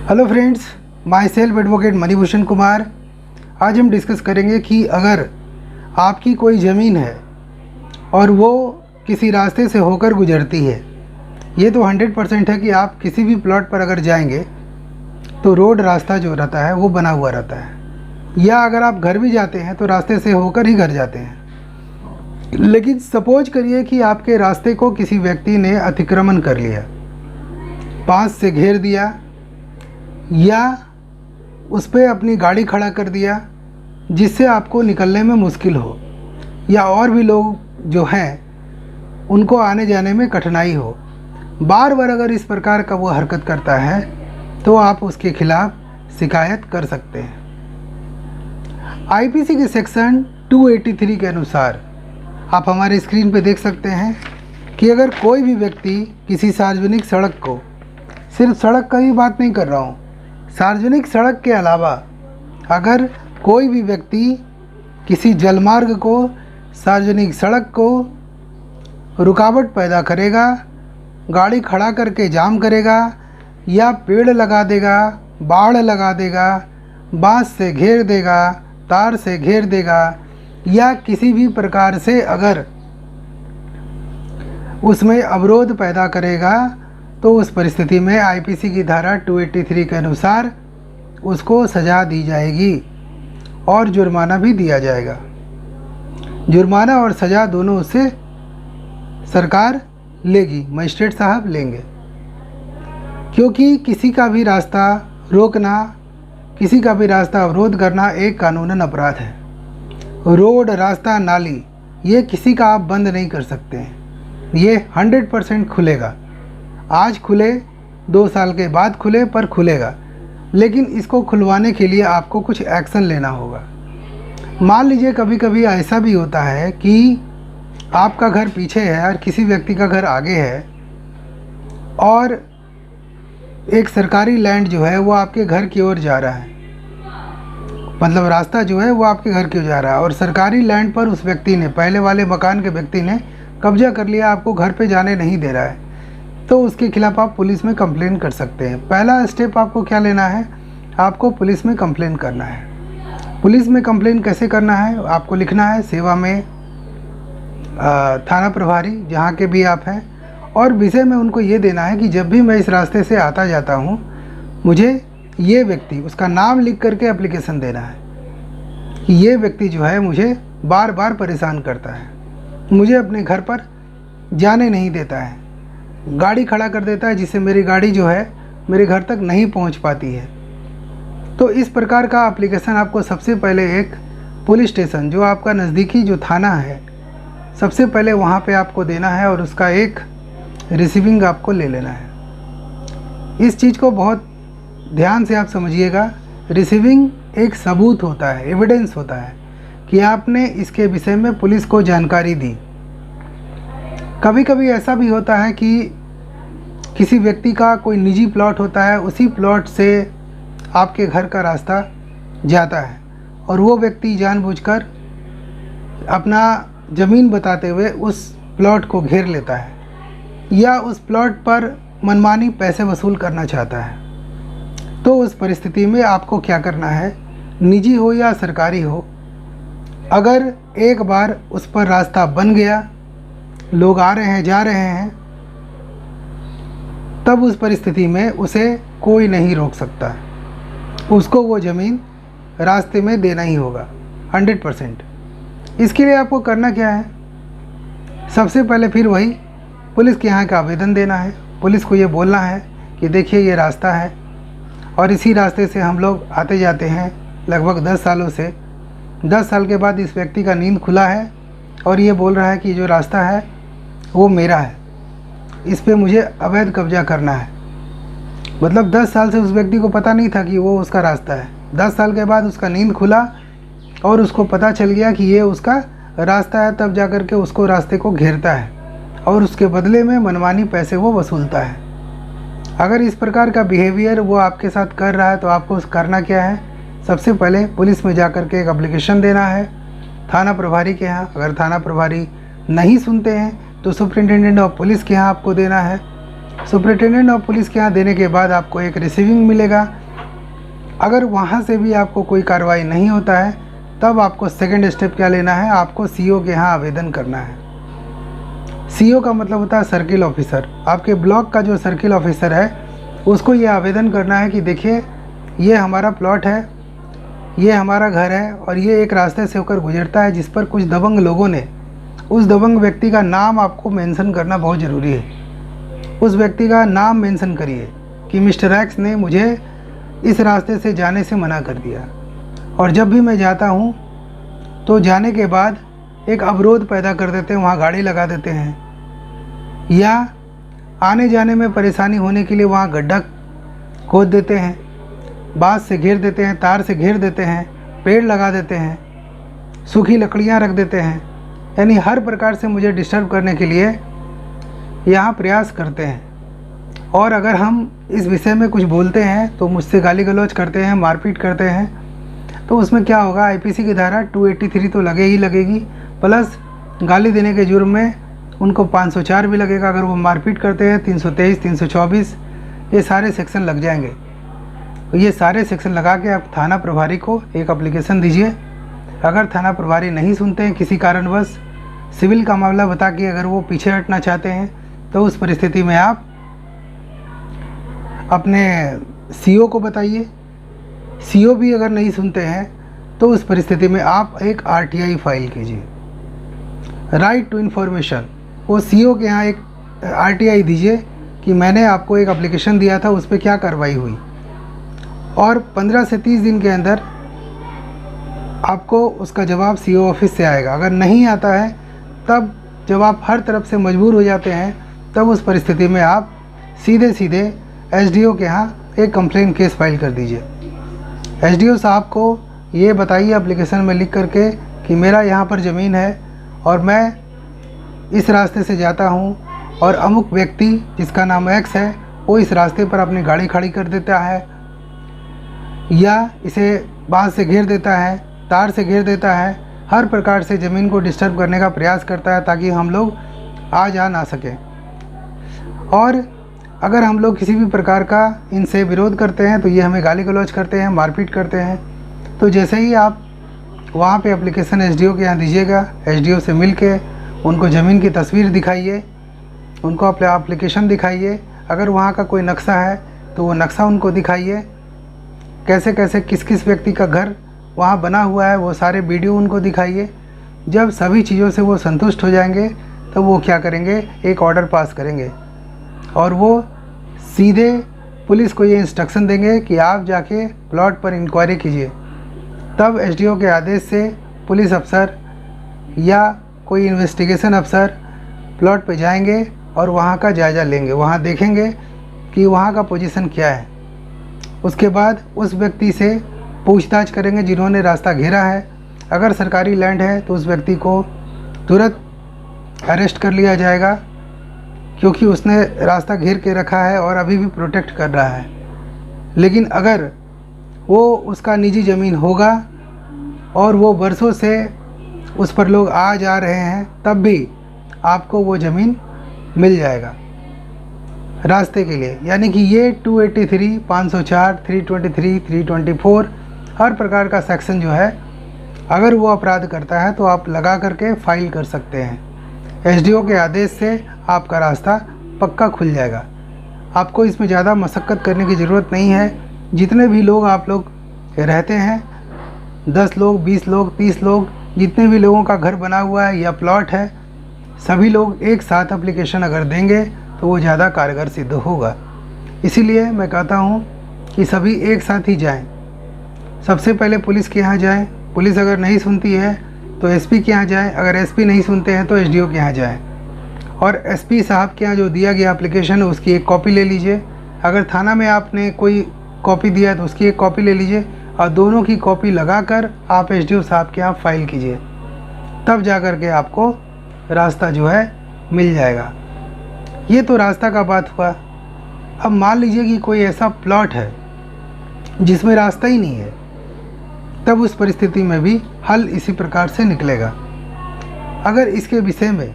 Hello friends, my self advocate Manibhushan Kumar. आज हम discuss करेंगे कि अगर आपकी कोई ज़मीन है और वो किसी रास्ते से होकर गुजरती है, ये तो 100% है कि आप किसी भी प्लॉट पर अगर जाएंगे तो रोड रास्ता जो रहता है वो बना हुआ रहता है, या अगर आप घर भी जाते हैं तो रास्ते से होकर ही घर जाते हैं। लेकिन सपोज करिए कि आपके रास्ते को किसी व्यक्ति ने अतिक्रमण कर लिया, पास से घेर दिया या उस पर अपनी गाड़ी खड़ा कर दिया जिससे आपको निकलने में मुश्किल हो, या और भी लोग जो हैं उनको आने जाने में कठिनाई हो। बार बार अगर इस प्रकार का वो हरकत करता है तो आप उसके खिलाफ शिकायत कर सकते हैं। आईपीसी के सेक्शन 283 के अनुसार आप हमारे स्क्रीन पे देख सकते हैं कि अगर कोई भी व्यक्ति किसी सार्वजनिक सड़क को, सिर्फ सड़क का ही बात नहीं कर रहा हूँ, सार्वजनिक सड़क के अलावा अगर कोई भी व्यक्ति किसी जलमार्ग को, सार्वजनिक सड़क को रुकावट पैदा करेगा, गाड़ी खड़ा करके जाम करेगा, या पेड़ लगा देगा, बाड़ लगा देगा, बांस से घेर देगा, तार से घेर देगा, या किसी भी प्रकार से अगर उसमें अवरोध पैदा करेगा तो उस परिस्थिति में आईपीसी की धारा 283 के अनुसार उसको सज़ा दी जाएगी और जुर्माना भी दिया जाएगा। जुर्माना और सज़ा दोनों उससे सरकार लेगी, मजिस्ट्रेट साहब लेंगे, क्योंकि किसी का भी रास्ता रोकना, किसी का भी रास्ता अवरोध करना एक कानूनन अपराध है। रोड, रास्ता, नाली ये किसी का आप बंद नहीं कर सकते हैं। ये 100% खुलेगा। आज खुले, 2 साल के बाद खुले, पर खुलेगा। लेकिन इसको खुलवाने के लिए आपको कुछ एक्शन लेना होगा। मान लीजिए कभी कभी ऐसा भी होता है कि आपका घर पीछे है और किसी व्यक्ति का घर आगे है, और एक सरकारी लैंड जो है वो आपके घर की ओर जा रहा है, मतलब रास्ता जो है वो आपके घर की ओर जा रहा है, और सरकारी लैंड पर उस व्यक्ति ने, पहले वाले मकान के व्यक्ति ने कब्जा कर लिया, आपको घर पे जाने नहीं दे रहा है, तो उसके खिलाफ आप पुलिस में कंप्लेन कर सकते हैं। पहला स्टेप आपको क्या लेना है, आपको पुलिस में कंप्लेन करना है। पुलिस में कंप्लेन कैसे करना है, आपको लिखना है सेवा में थाना प्रभारी, जहाँ के भी आप हैं, और विषय में उनको ये देना है कि जब भी मैं इस रास्ते से आता जाता हूँ, मुझे ये व्यक्ति, उसका नाम लिख करके एप्लीकेशन देना है कि ये व्यक्ति जो है मुझे बार बार परेशान करता है, मुझे अपने घर पर जाने नहीं देता है, गाड़ी खड़ा कर देता है जिससे मेरी गाड़ी जो है मेरे घर तक नहीं पहुंच पाती है। तो इस प्रकार का एप्लीकेशन आपको सबसे पहले एक पुलिस स्टेशन, जो आपका नज़दीकी जो थाना है, सबसे पहले वहां पे आपको देना है, और उसका एक रिसीविंग आपको ले लेना है। इस चीज़ को बहुत ध्यान से आप समझिएगा। रिसीविंग एक सबूत होता है, एविडेंस होता है कि आपने इसके विषय में पुलिस को जानकारी दी। कभी कभी ऐसा भी होता है कि किसी व्यक्ति का कोई निजी प्लॉट होता है, उसी प्लॉट से आपके घर का रास्ता जाता है, और वो व्यक्ति जानबूझकर अपना ज़मीन बताते हुए उस प्लॉट को घेर लेता है, या उस प्लॉट पर मनमानी पैसे वसूल करना चाहता है। तो उस परिस्थिति में आपको क्या करना है, निजी हो या सरकारी हो, अगर एक बार उस पर रास्ता बन गया, लोग आ रहे हैं, जा रहे हैं, तब उस परिस्थिति में उसे कोई नहीं रोक सकता, उसको वो ज़मीन रास्ते में देना ही होगा 100%। इसके लिए आपको करना क्या है, सबसे पहले फिर वही पुलिस के यहाँ का आवेदन देना है। पुलिस को ये बोलना है कि देखिए ये रास्ता है, और इसी रास्ते से हम लोग आते जाते हैं लगभग 10 सालों से। 10 साल के बाद इस व्यक्ति का नींद खुला है और ये बोल रहा है कि जो रास्ता है वो मेरा है, इस पे मुझे अवैध कब्जा करना है। मतलब 10 साल से उस व्यक्ति को पता नहीं था कि वो उसका रास्ता है। 10 साल के बाद उसका नींद खुला और उसको पता चल गया कि ये उसका रास्ता है, तब जा कर के उसको रास्ते को घेरता है, और उसके बदले में मनमानी पैसे वो वसूलता है। अगर इस प्रकार का बिहेवियर वो आपके साथ कर रहा है तो आपको करना क्या है, सबसे पहले पुलिस में जा कर के एक एप्लीकेशन देना है थाना प्रभारी के यहाँ। अगर थाना प्रभारी नहीं सुनते हैं तो सुपरिटेंडेंट ऑफ पुलिस के यहाँ आपको देना है, सुपरिटेंडेंट ऑफ पुलिस के यहाँ देने के बाद आपको एक रिसीविंग मिलेगा। अगर वहाँ से भी आपको कोई कार्रवाई नहीं होता है तब आपको सेकंड स्टेप क्या लेना है, आपको सीओ के यहाँ आवेदन करना है। सीओ का मतलब होता है सर्किल ऑफिसर। आपके ब्लॉक का जो सर्किल ऑफिसर है उसको ये आवेदन करना है कि देखिए ये हमारा प्लॉट है, ये हमारा घर है और ये एक रास्ते से होकर गुजरता है जिस पर कुछ दबंग लोगों ने, उस दबंग व्यक्ति का नाम आपको मेंशन करना बहुत ज़रूरी है। उस व्यक्ति का नाम मेंशन करिए कि मिस्टर एक्स ने मुझे इस रास्ते से जाने से मना कर दिया और जब भी मैं जाता हूँ तो जाने के बाद एक अवरोध पैदा कर देते हैं, वहाँ गाड़ी लगा देते हैं या आने जाने में परेशानी होने के लिए वहाँ गड्ढा खोद देते हैं, बाँस से घेर देते हैं, तार से घेर देते हैं, पेड़ लगा देते हैं, सूखी लकड़ियाँ रख देते हैं, यानी हर प्रकार से मुझे डिस्टर्ब करने के लिए यहाँ प्रयास करते हैं। और अगर हम इस विषय में कुछ बोलते हैं तो मुझसे गाली गलौज करते हैं, मारपीट करते हैं, तो उसमें क्या होगा, आईपीसी की धारा 283 तो लगेगी, प्लस गाली देने के जुर्म में उनको 504 भी लगेगा। अगर वो मारपीट करते हैं 323, 324 ये सारे सेक्शन लग जाएंगे। तो ये सारे सेक्शन लगा के आप थाना प्रभारी को एक एप्लीकेशन दीजिए। अगर थाना प्रभारी नहीं सुनते हैं, किसी कारणवश सिविल का मामला बता के अगर वो पीछे हटना चाहते हैं, तो उस परिस्थिति में आप अपने सीओ को बताइए। सीओ भी अगर नहीं सुनते हैं तो उस परिस्थिति में आप एक आरटीआई फाइल कीजिए, राइट टू इन्फॉर्मेशन। वो सीओ के यहाँ एक आरटीआई दीजिए कि मैंने आपको एक एप्लीकेशन दिया था, उस पर क्या कार्रवाई हुई, और 15 से 30 दिन के अंदर आपको उसका जवाब सीओ ऑफिस से आएगा। अगर नहीं आता है तब जब आप हर तरफ से मजबूर हो जाते हैं तब उस परिस्थिति में आप सीधे एसडीओ के यहाँ एक कंप्लेन केस फाइल कर दीजिए। एसडीओ साहब को ये बताइए एप्लीकेशन में लिख करके कि मेरा यहाँ पर ज़मीन है और मैं इस रास्ते से जाता हूँ और अमुक व्यक्ति जिसका नाम एक्स है वो इस रास्ते पर अपनी गाड़ी खड़ी कर देता है या इसे बाँस से घेर देता है, तार से घेर देता है, हर प्रकार से ज़मीन को डिस्टर्ब करने का प्रयास करता है ताकि हम लोग आ जा ना सकें। और अगर हम लोग किसी भी प्रकार का इनसे विरोध करते हैं तो ये हमें गाली गलौज करते हैं, मारपीट करते हैं। तो जैसे ही आप वहाँ पे एप्लीकेशन एसडीओ के यहाँ दीजिएगा, एसडीओ से मिल के उनको ज़मीन की तस्वीर दिखाइए, उनको अपना एप्लीकेशन दिखाइए। अगर वहाँ का कोई नक्शा है तो वो नक्शा उनको दिखाइए, कैसे कैसे किस किस व्यक्ति का घर वहाँ बना हुआ है वो सारे वीडियो उनको दिखाइए। जब सभी चीज़ों से वो संतुष्ट हो जाएंगे तो वो क्या करेंगे, एक ऑर्डर पास करेंगे और वो सीधे पुलिस को ये इंस्ट्रक्शन देंगे कि आप जाके प्लॉट पर इंक्वायरी कीजिए। तब एसडीओ के आदेश से पुलिस अफसर या कोई इन्वेस्टिगेशन अफसर प्लॉट पे जाएंगे और वहाँ का जायज़ा लेंगे, वहाँ देखेंगे कि वहाँ का पोजीशन क्या है। उसके बाद उस व्यक्ति से पूछताछ करेंगे जिन्होंने रास्ता घेरा है। अगर सरकारी लैंड है तो उस व्यक्ति को तुरंत अरेस्ट कर लिया जाएगा क्योंकि उसने रास्ता घेर के रखा है और अभी भी प्रोटेक्ट कर रहा है। लेकिन अगर वो उसका निजी ज़मीन होगा और वो वर्षों से उस पर लोग आ जा रहे हैं तब भी आपको वो ज़मीन मिल जाएगा रास्ते के लिए। यानी कि ये 283, 504, 323, 324 हर प्रकार का सेक्शन जो है अगर वो अपराध करता है तो आप लगा करके फाइल कर सकते हैं। एसडीओ के आदेश से आपका रास्ता पक्का खुल जाएगा। आपको इसमें ज़्यादा मशक्क़त करने की ज़रूरत नहीं है। जितने भी लोग आप लोग रहते हैं, 10 लोग, 20 लोग, 30 लोग, जितने भी लोगों का घर बना हुआ है या प्लॉट है, सभी लोग एक साथ एप्लीकेशन अगर देंगे तो वो ज़्यादा कारगर सिद्ध होगा। इसीलिए मैं कहता हूँ कि सभी एक साथ ही जाएं। सबसे पहले पुलिस के यहाँ जाएं। पुलिस अगर नहीं सुनती है तो एसपी के यहाँ जाएं। अगर एसपी नहीं सुनते हैं तो एसडीओ के यहाँ जाएं और एसपी साहब के यहाँ जो दिया गया एप्लीकेशन है उसकी एक कॉपी ले लीजिए। अगर थाना में आपने कोई कॉपी दिया है तो उसकी एक कॉपी ले लीजिए और दोनों की कॉपी लगाकर आप एसडीओ साहब के यहाँ फाइल कीजिए। तब जा कर के आपको रास्ता जो है मिल जाएगा। ये तो रास्ता का बात हुआ। अब मान लीजिए कि कोई ऐसा प्लॉट है जिसमें रास्ता ही नहीं है, तब उस परिस्थिति में भी हल इसी प्रकार से निकलेगा। अगर इसके विषय में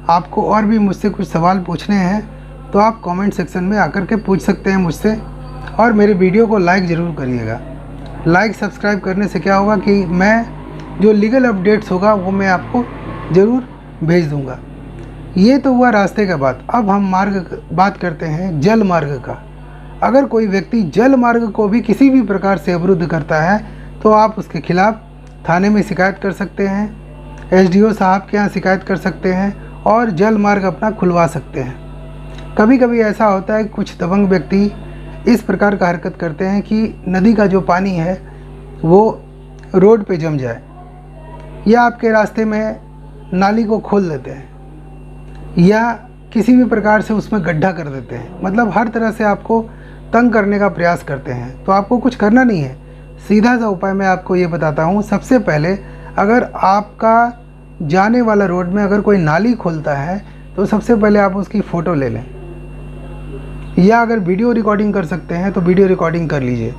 आपको और भी मुझसे कुछ सवाल पूछने हैं तो आप कमेंट सेक्शन में आकर के पूछ सकते हैं मुझसे। और मेरे वीडियो को लाइक ज़रूर करिएगा। लाइक सब्सक्राइब करने से क्या होगा कि मैं जो लीगल अपडेट्स होगा वो मैं आपको ज़रूर भेज दूंगा। ये तो हुआ रास्ते का बात। अब हम बात करते हैं जल मार्ग का। अगर कोई व्यक्ति जल मार्ग को भी किसी भी प्रकार से अवरुद्ध करता है तो आप उसके खिलाफ़ थाने में शिकायत कर सकते हैं, एसडीओ साहब के यहाँ शिकायत कर सकते हैं और जल मार्ग अपना खुलवा सकते हैं। कभी कभी ऐसा होता है कुछ दबंग व्यक्ति इस प्रकार का हरकत करते हैं कि नदी का जो पानी है वो रोड पे जम जाए या आपके रास्ते में नाली को खोल देते हैं या किसी भी प्रकार से उसमें गड्ढा कर देते हैं। मतलब हर तरह से आपको तंग करने का प्रयास करते हैं। तो आपको कुछ करना नहीं है, सीधा सा उपाय मैं आपको ये बताता हूँ। सबसे पहले अगर आपका जाने वाला रोड में अगर कोई नाली खोलता है तो सबसे पहले आप उसकी फ़ोटो ले लें, या अगर वीडियो रिकॉर्डिंग कर सकते हैं तो वीडियो रिकॉर्डिंग कर लीजिए।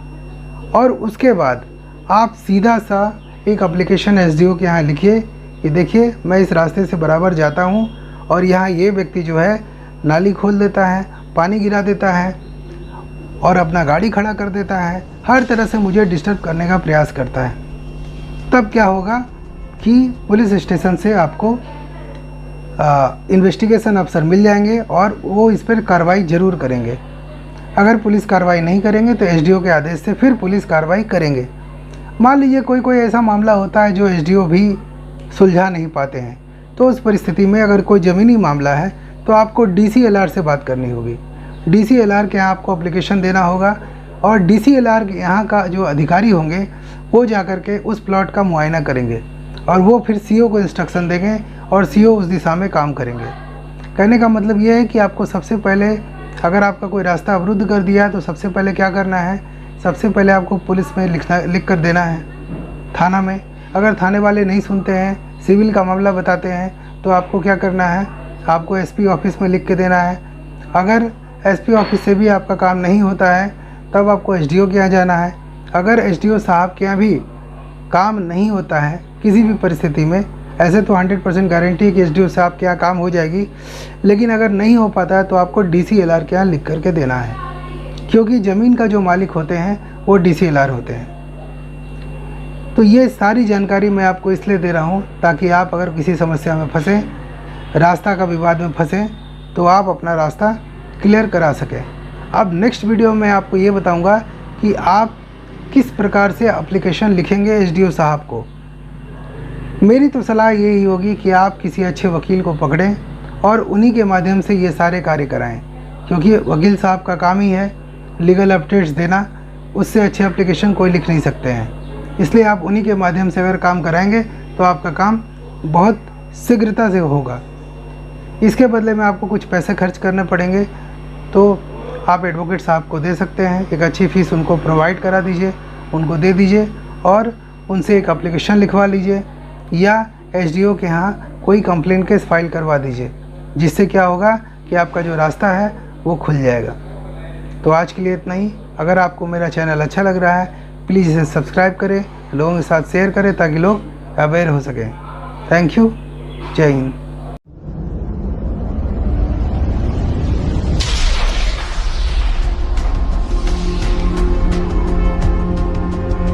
और उसके बाद आप सीधा सा एक एप्लीकेशन एसडीओ के यहाँ लिखिए कि देखिए मैं इस रास्ते से बराबर जाता हूँ और यहाँ ये व्यक्ति जो है नाली खोल देता है, पानी गिरा देता है और अपना गाड़ी खड़ा कर देता है, हर तरह से मुझे डिस्टर्ब करने का प्रयास करता है। तब क्या होगा कि पुलिस स्टेशन से आपको इन्वेस्टिगेशन अफसर मिल जाएंगे और वो इस पर कार्रवाई ज़रूर करेंगे। अगर पुलिस कार्रवाई नहीं करेंगे तो एसडीओ के आदेश से फिर पुलिस कार्रवाई करेंगे। मान लीजिए कोई ऐसा मामला होता है जो एसडीओ भी सुलझा नहीं पाते हैं, तो उस परिस्थिति में अगर कोई ज़मीनी मामला है तो आपको डीसीएलआर से बात करनी होगी। डीसीएलआर के यहाँ आपको एप्लीकेशन देना होगा और डीसीएलआर के यहाँ का जो अधिकारी होंगे वो जा कर के उस प्लॉट का मुआयना करेंगे और वो फिर सीओ को इंस्ट्रक्शन देंगे और सीओ उस दिशा में काम करेंगे। कहने का मतलब ये है कि आपको सबसे पहले अगर आपका कोई रास्ता अवरुद्ध कर दिया है तो सबसे पहले क्या करना है, सबसे पहले आपको पुलिस में लिख कर देना है थाना में। अगर थाने वाले नहीं सुनते हैं, सिविल का मामला बताते हैं, तो आपको क्या करना है, आपको एसपी ऑफिस में लिख के देना है। अगर एसपी ऑफिस से भी आपका काम नहीं होता है तब आपको एसडीओ के यहाँ जाना है। अगर एसडीओ साहब के यहाँ भी काम नहीं होता है किसी भी परिस्थिति में, ऐसे तो 100% गारंटी है कि एसडीओ साहब के यहाँ काम हो जाएगी, लेकिन अगर नहीं हो पाता है तो आपको डीसीएलआर के यहाँ लिख करके देना है, क्योंकि ज़मीन का जो मालिक होते हैं वो डीसीएलआर होते हैं। तो ये सारी जानकारी मैं आपको इसलिए दे रहा हूँ ताकि आप अगर किसी समस्या में फंसें, रास्ता का विवाद में फंसें, तो आप अपना रास्ता क्लियर करा सकें। अब नेक्स्ट वीडियो में आपको ये बताऊँगा कि आप किस प्रकार से एप्लीकेशन लिखेंगे एसडीओ साहब को। मेरी तो सलाह यही होगी कि आप किसी अच्छे वकील को पकड़ें और उन्हीं के माध्यम से ये सारे कार्य कराएं, क्योंकि वकील साहब का काम ही है लीगल अपडेट्स देना। उससे अच्छे एप्लीकेशन कोई लिख नहीं सकते हैं। इसलिए आप उन्हीं के माध्यम से अगर काम कराएंगे तो आपका काम बहुत शीघ्रता से होगा। इसके बदले में आपको कुछ पैसे खर्च करने पड़ेंगे, तो आप एडवोकेट साहब को दे सकते हैं। एक अच्छी फ़ीस उनको प्रोवाइड करा दीजिए, उनको दे दीजिए और उनसे एक एप्लीकेशन लिखवा लीजिए या एसडीओ के यहाँ कोई कंप्लेंट केस फाइल करवा दीजिए, जिससे क्या होगा कि आपका जो रास्ता है वो खुल जाएगा। तो आज के लिए इतना ही। अगर आपको मेरा चैनल अच्छा लग रहा है प्लीज़ इसे सब्सक्राइब करें, लोगों के साथ शेयर करें ताकि लोग अवेयर हो सकें। Thank you. जय हिंद।